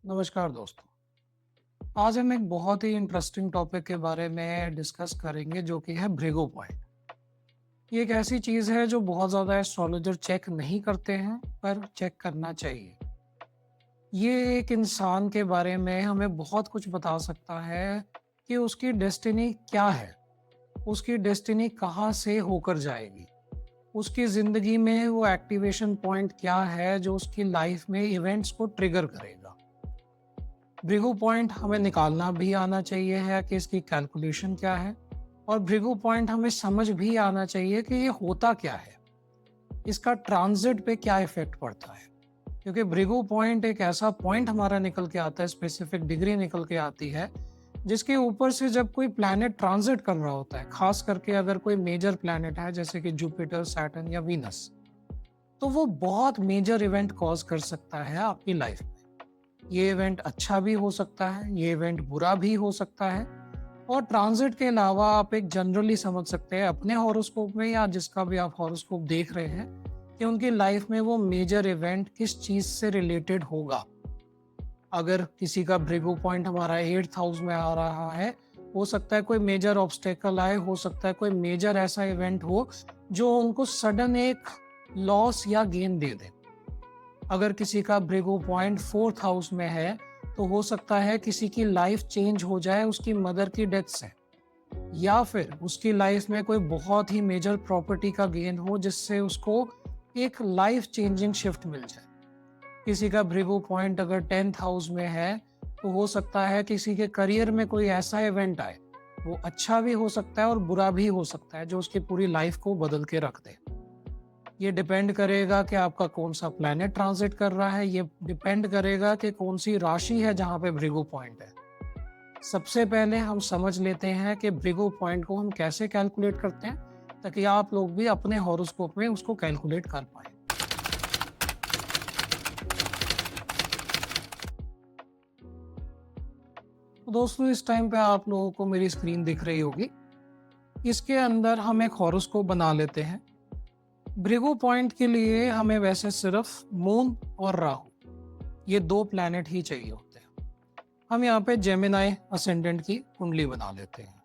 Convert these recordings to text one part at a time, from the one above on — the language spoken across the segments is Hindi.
नमस्कार दोस्तों। आज हम एक बहुत ही इंटरेस्टिंग टॉपिक के बारे में डिस्कस करेंगे जो कि है भृगु पॉइंट। ये एक ऐसी चीज़ है जो बहुत ज़्यादा एस्ट्रोलॉजर चेक नहीं करते हैं पर चेक करना चाहिए। ये एक इंसान के बारे में हमें बहुत कुछ बता सकता है कि उसकी डेस्टिनी क्या है, उसकी डेस्टिनी कहाँ से होकर जाएगी, उसकी ज़िंदगी में वो एक्टिवेशन पॉइंट क्या है जो उसकी लाइफ में इवेंट्स को ट्रिगर करेगा। भृगु पॉइंट हमें निकालना भी आना चाहिए है कि इसकी कैलकुलेशन क्या है और भृगु पॉइंट हमें समझ भी आना चाहिए कि ये होता क्या है, इसका ट्रांजिट पे क्या इफेक्ट पड़ता है। क्योंकि भृगु पॉइंट एक ऐसा पॉइंट हमारा निकल के आता है, स्पेसिफिक डिग्री निकल के आती है जिसके ऊपर से जब कोई प्लैनेट ट्रांजिट कर रहा होता है, खास करके अगर कोई मेजर प्लैनेट है जैसे कि जुपिटर, सैटर्न या वीनस, तो वो बहुत मेजर इवेंट कॉज कर सकता है आपकी लाइफ में। ये इवेंट अच्छा भी हो सकता है, ये इवेंट बुरा भी हो सकता है। और ट्रांजिट के अलावा आप एक जनरली समझ सकते हैं अपने हॉरोस्कोप में या जिसका भी आप हॉरोस्कोप देख रहे हैं कि उनकी लाइफ में वो मेजर इवेंट किस चीज से रिलेटेड होगा। अगर किसी का भृगु पॉइंट हमारा 8th हाउस में आ रहा है, हो सकता है कोई मेजर ऑब्स्टेकल आए, हो सकता है कोई मेजर ऐसा इवेंट हो जो उनको सडन एक लॉस या गेन दे दे। अगर किसी का भृगु पॉइंट 4th हाउस में है तो हो सकता है किसी की लाइफ चेंज हो जाए उसकी मदर की डेथ से, या फिर उसकी लाइफ में कोई बहुत ही मेजर प्रॉपर्टी का गेन हो जिससे उसको एक लाइफ चेंजिंग शिफ्ट मिल जाए। किसी का भृगु पॉइंट अगर 10th हाउस में है तो हो सकता है किसी के करियर में कोई ऐसा इवेंट आए, वो अच्छा भी हो सकता है और बुरा भी हो सकता है, जो उसकी पूरी लाइफ को बदल के रख दे। ये डिपेंड करेगा कि आपका कौन सा प्लैनेट ट्रांजिट कर रहा है, ये डिपेंड करेगा कि कौन सी राशि है जहाँ पे भृगु पॉइंट है। सबसे पहले हम समझ लेते हैं कि भृगु पॉइंट को हम कैसे कैलकुलेट करते हैं, ताकि आप लोग भी अपने हॉरोस्कोप में उसको कैलकुलेट कर पाए। तो दोस्तों, इस टाइम पे आप लोगों को मेरी स्क्रीन दिख रही होगी। इसके अंदर हम एक हॉरोस्कोप बना लेते हैं। भृगु पॉइंट के लिए हमें वैसे सिर्फ मून और राहु, ये दो प्लैनेट ही चाहिए होते हैं। हम यहाँ पे जेमिनाई असेंडेंट की कुंडली बना लेते हैं।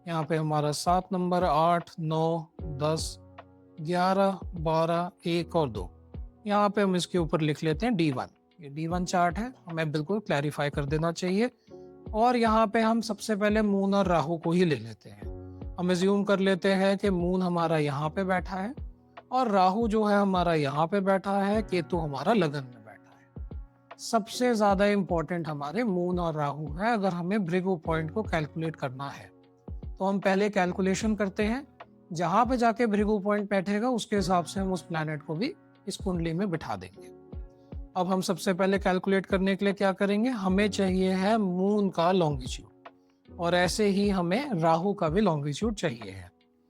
यहाँ पे हमारा 7 नंबर, 8, 9, 10, 11, 12, 1 और 2। यहाँ पे हम इसके ऊपर लिख लेते हैं D1। ये D1 चार्ट है, हमें बिल्कुल क्लैरिफाई कर देना चाहिए। और यहाँ पे हम सबसे पहले मून और राहु को ही ले लेते हैं। हम एज्यूम कर लेते हैं कि मून हमारा यहाँ पे बैठा है और राहु जो है हमारा यहाँ पे बैठा है, केतु हमारा लगन में बैठा है। सबसे ज्यादा इंपॉर्टेंट हमारे मून और राहु है अगर हमें भृगु पॉइंट को कैलकुलेट करना है। तो हम पहले कैलकुलेशन करते हैं, जहां पे जाके भृगु पॉइंट बैठेगा उसके हिसाब से हम उस प्लैनेट को भी इस कुंडली में बिठा देंगे। अब हम सबसे पहले कैलकुलेट करने के लिए क्या करेंगे, हमें चाहिए है मून का लॉन्गिट्यूड और ऐसे ही हमें राहु का भी लॉन्गिट्यूड चाहिए है।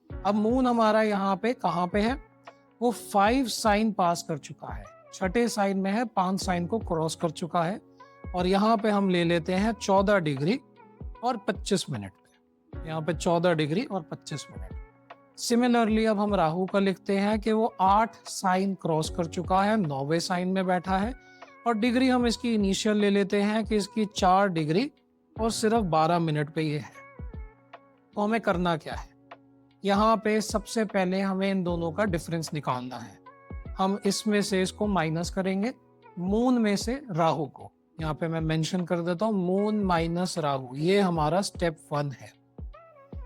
अब मून हमारा यहाँ पे कहाँ पे है, वो 5 साइन पास कर चुका है, छठे साइन में है, 5 साइन को क्रॉस कर चुका है। और यहाँ पे हम ले लेते हैं 14 डिग्री और 25 मिनट पे। यहाँ पे 14 डिग्री और 25 मिनट। सिमिलरली अब हम राहु का लिखते हैं कि वो 8 साइन क्रॉस कर चुका है, 9वें साइन में बैठा है। और डिग्री हम इसकी इनिशियल ले लेते हैं कि इसकी 4 डिग्री और सिर्फ 12 मिनट पे ये है। तो हमें करना क्या है, यहाँ पे सबसे पहले हमें इन दोनों का डिफरेंस निकालना है। हम इसमें से इसको माइनस करेंगे, मून में से राहु को। यहाँ पे मैं मेंशन कर देता हूँ मून माइनस राहु, ये हमारा स्टेप 1 है।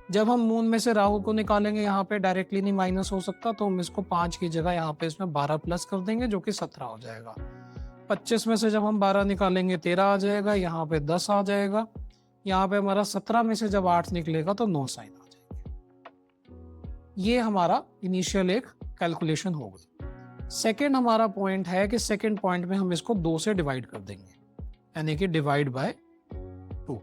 जब हम मून में से राहु को निकालेंगे, यहाँ पे डायरेक्टली नहीं माइनस हो सकता, तो हम इसको 5 की जगह यहाँ पे इसमें 12 प्लस कर देंगे जो कि 17 हो जाएगा। 25 में से जब हम 12 निकालेंगे 13 आ जाएगा, यहाँ पे 10 आ जाएगा। यहाँ पे हमारा 17 में से जब 8 निकलेगा तो 9 साइन आ जाएंगे। ये हमारा इनिशियल एक कैलकुलेशन हो गई। सेकेंड हमारा पॉइंट है कि सेकेंड पॉइंट में हम इसको 2 से डिवाइड कर देंगे, यानी कि डिवाइड बाय 2।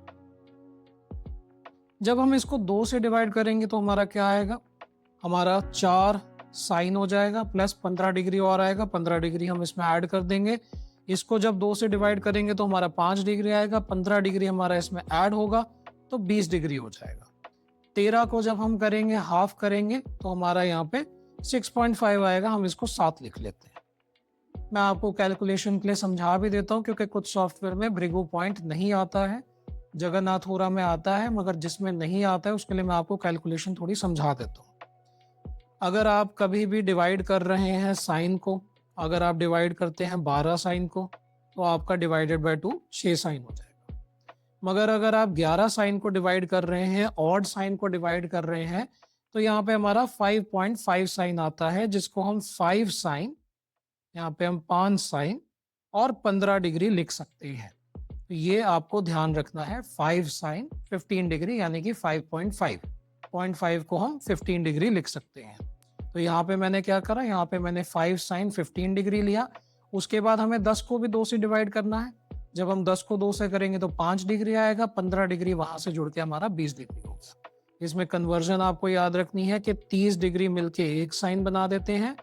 जब हम इसको 2 से डिवाइड करेंगे तो हमारा क्या आएगा, हमारा 4 साइन हो जाएगा प्लस 15 डिग्री और आएगा। 15 डिग्री हम इसमें ऐड कर देंगे। इसको जब 2 से डिवाइड करेंगे तो हमारा 5 डिग्री आएगा। 15 डिग्री हमारा इसमें ऐड होगा तो 20 डिग्री हो जाएगा। 13 को जब हम करेंगे, हाफ करेंगे, तो हमारा यहाँ पे 6.5 आएगा। हम इसको 7 लिख लेते हैं। मैं आपको कैलकुलेशन के लिए समझा भी देता हूँ, क्योंकि कुछ सॉफ्टवेयर में भृगु पॉइंट नहीं आता है, जगन्नाथपुरा में आता है, मगर जिसमें नहीं आता है उसके लिए मैं आपको कैलकुलेशन थोड़ी समझा देता हूँ। अगर आप कभी भी डिवाइड कर रहे हैं साइन को, अगर आप डिवाइड करते हैं 12 साइन को, तो आपका डिवाइडेड बाय 2 6 साइन हो जाएगा। मगर अगर आप 11 साइन को डिवाइड कर रहे हैं, ऑड साइन को डिवाइड कर रहे हैं, तो यहाँ पे हमारा 5.5 साइन आता है, जिसको हम 5 साइन, यहाँ पे हम 5 साइन और 15 डिग्री लिख सकते हैं। तो ये आपको ध्यान रखना है, 5 साइन 15 डिग्री यानी कि 5.5, 0.5 को हम 15 डिग्री लिख सकते हैं। तो यहाँ पे मैंने क्या करा, यहाँ पे मैंने 5 साइन 15 डिग्री लिया। उसके बाद हमें 10 को भी 2 से डिवाइड करना है। जब हम 10 को 2 से करेंगे तो 5 डिग्री आएगा, 15 डिग्री वहां से जुड़ के हमारा 20 डिग्री होगा। इसमें कन्वर्जन आपको याद रखनी है कि 30 डिग्री मिलके एक साइन बना देते हैं,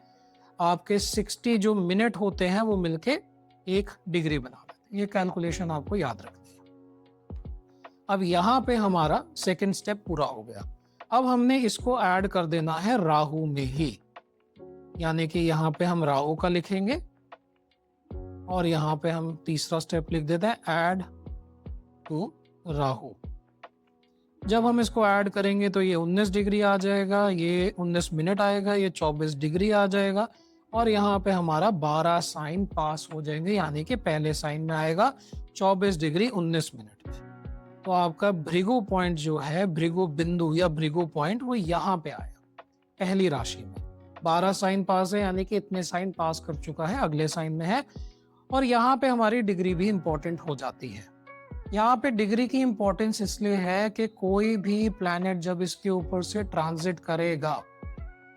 आपके 60 जो मिनट होते हैं वो मिलके 1 डिग्री बना देते हैं। ये कैलकुलेशन आपको याद रखनी है। अब यहाँ पे हमारा सेकंड स्टेप पूरा हो गया। अब हमने इसको ऐड कर देना है राहु में ही, यानी कि यहाँ पे हम राहु का लिखेंगे और यहाँ पे हम तीसरा स्टेप लिख देते हैं ऐड टू राहु। जब हम इसको ऐड करेंगे तो ये 19 डिग्री आ जाएगा, ये 19 मिनट आएगा, ये 24 डिग्री आ जाएगा और यहाँ पे हमारा 12 साइन पास हो जाएंगे, यानी कि पहले साइन में आएगा 24 डिग्री 19 मिनट। तो आपका भृगु पॉइंट जो है, भृगु बिंदु या भृगु पॉइंट, वो यहाँ पे आया पहली राशि में। 12 साइन पास है, यानी कि इतने साइन पास कर चुका है, अगले साइन में है। और यहाँ पे हमारी डिग्री भी इंपॉर्टेंट हो जाती है। यहाँ पे डिग्री की इंपॉर्टेंस इसलिए है कि कोई भी प्लैनेट जब इसके ऊपर से ट्रांजिट करेगा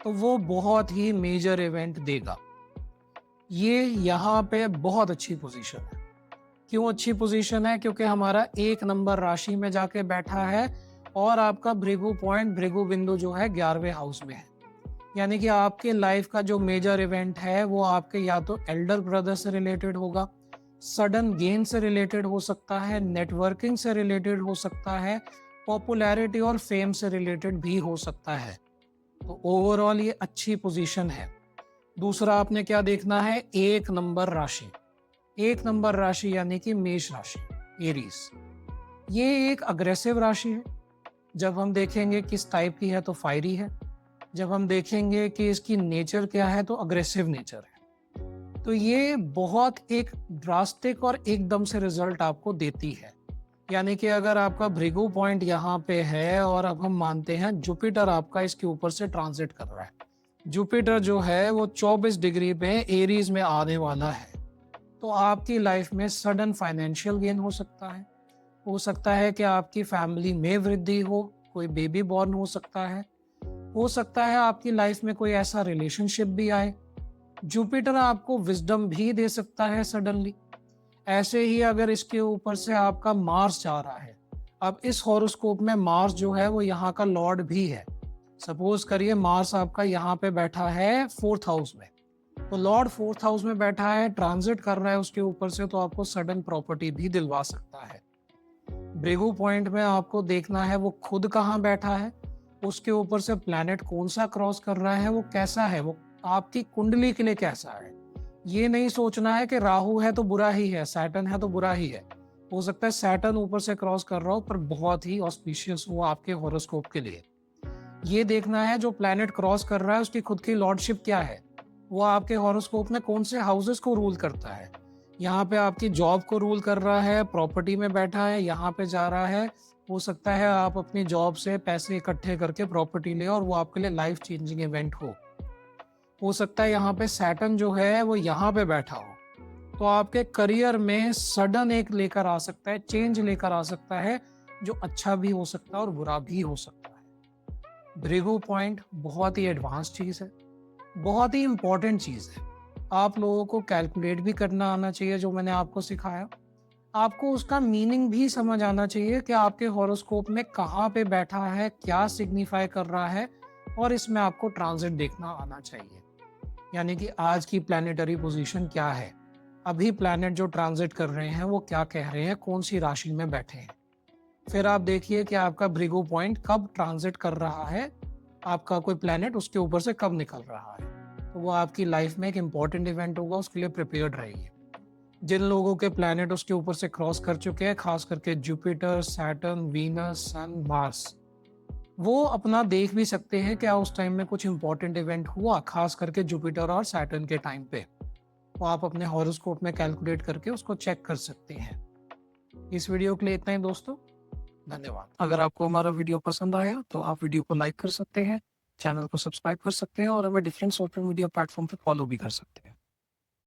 तो वो बहुत ही मेजर इवेंट देगा। ये यहाँ पे बहुत अच्छी पोजीशन है। क्यों अच्छी पोजीशन है? क्योंकि हमारा 1 नंबर राशि में जाके बैठा है और आपका भृगु पॉइंट, भृगु बिंदु जो है 11वें हाउस में है। यानी कि आपके लाइफ का जो मेजर इवेंट है वो आपके या तो एल्डर ब्रदर से रिलेटेड होगा, सडन गेन से रिलेटेड हो सकता है, नेटवर्किंग से रिलेटेड हो सकता है, पॉपुलैरिटी और फेम से रिलेटेड भी हो सकता है। तो ओवरऑल ये अच्छी पोजीशन है। दूसरा आपने क्या देखना है, 1 नंबर राशि। 1 नंबर राशि यानी कि मेष राशि, एरीज। ये एक अग्रेसिव राशि है। जब हम देखेंगे किस टाइप की है तो फायरी है। जब हम देखेंगे कि इसकी नेचर क्या है तो अग्रेसिव नेचर है। तो ये बहुत एक ड्रास्टिक और एकदम से रिजल्ट आपको देती है। यानी कि अगर आपका भृगु पॉइंट यहाँ पे है और अब हम मानते हैं जुपिटर आपका इसके ऊपर से ट्रांजिट कर रहा है, जुपिटर जो है वो 24 डिग्री पे एरीज में आने वाला है, तो आपकी लाइफ में सडन फाइनेंशियल गेन हो सकता है कि आपकी फैमिली में वृद्धि हो, कोई बेबी बॉर्न हो सकता है आपकी लाइफ में कोई ऐसा रिलेशनशिप भी आए। जुपिटर आपको विजडम भी दे सकता है सडनली। ऐसे ही अगर इसके ऊपर से आपका मार्स जा रहा है, अब इस हॉरोस्कोप में मार्स जो है वो यहाँ का लॉर्ड भी है। सपोज करिए मार्स आपका यहाँ पे बैठा है 4th हाउस में, तो लॉर्ड 4th हाउस में बैठा है, ट्रांजिट कर रहा है उसके ऊपर से, तो आपको सडन प्रॉपर्टी भी दिलवा सकता है। भृगु पॉइंट में आपको देखना है वो खुद कहाँ बैठा है, उसके ऊपर से प्लैनेट कौन सा क्रॉस कर रहा है, वो कैसा है, वो आपकी कुंडली के लिए कैसा है। ये नहीं सोचना है कि राहु है तो बुरा ही है, सैटर्न है तो बुरा ही है। हो सकता है सैटर्न ऊपर से क्रॉस कर रहा हो पर बहुत ही ऑस्पिशियस हो आपके हॉरोस्कोप के लिए। ये देखना है जो प्लैनेट क्रॉस कर रहा है उसकी खुद की लॉर्डशिप क्या है, वो आपके हॉरोस्कोप में कौन से हाउसेस को रूल करता है। यहाँ पे आपकी जॉब को रूल कर रहा है, प्रॉपर्टी में बैठा है, यहाँ पे जा रहा है। हो सकता है आप अपनी जॉब से पैसे इकट्ठे करके प्रॉपर्टी ले और वो आपके लिए लाइफ चेंजिंग इवेंट हो सकता है यहाँ पे सैटर्न जो है वो यहाँ पे बैठा हो, तो आपके करियर में सडन एक लेकर आ सकता है, चेंज लेकर आ सकता है, जो अच्छा भी हो सकता है और बुरा भी हो सकता है। भृगु पॉइंट बहुत ही एडवांस चीज है, बहुत ही इंपॉर्टेंट चीज है। आप लोगों को कैलकुलेट भी करना आना चाहिए, जो मैंने आपको सिखाया। आपको उसका मीनिंग भी समझ आना चाहिए कि आपके हॉरोस्कोप में कहाँ पे बैठा है, क्या सिग्निफाई कर रहा है, और इसमें आपको ट्रांजिट देखना आना चाहिए। यानी कि आज की प्लैनेटरी पोजीशन क्या है, अभी प्लैनेट जो ट्रांजिट कर रहे हैं वो क्या कह रहे हैं, कौन सी राशि में बैठे हैं। फिर आप देखिए कि आपका भृगु पॉइंट कब ट्रांजिट कर रहा है, आपका कोई प्लैनेट उसके ऊपर से कब निकल रहा है। तो वो आपकी लाइफ में एक इम्पॉर्टेंट इवेंट होगा, उसके लिए प्रिपेयर्ड रहिए। जिन लोगों के प्लैनेट उसके ऊपर से क्रॉस कर चुके हैं, खास करके जुपिटर, सैटर्न, वीनस, सन, मार्स, वो अपना देख भी सकते हैं क्या उस टाइम में कुछ इम्पोर्टेंट इवेंट हुआ, खास करके जुपिटर और सैटर्न के टाइम पे। तो आप अपने हॉरोस्कोप में कैलकुलेट करके उसको चेक कर सकते हैं। इस वीडियो के लिए इतना ही दोस्तों, धन्यवाद। अगर आपको हमारा वीडियो पसंद आया तो आप वीडियो को लाइक कर सकते हैं, चैनल को सब्सक्राइब कर सकते हैं और हमें डिफरेंट सोशल मीडिया प्लेटफॉर्म पे फॉलो भी कर सकते हैं।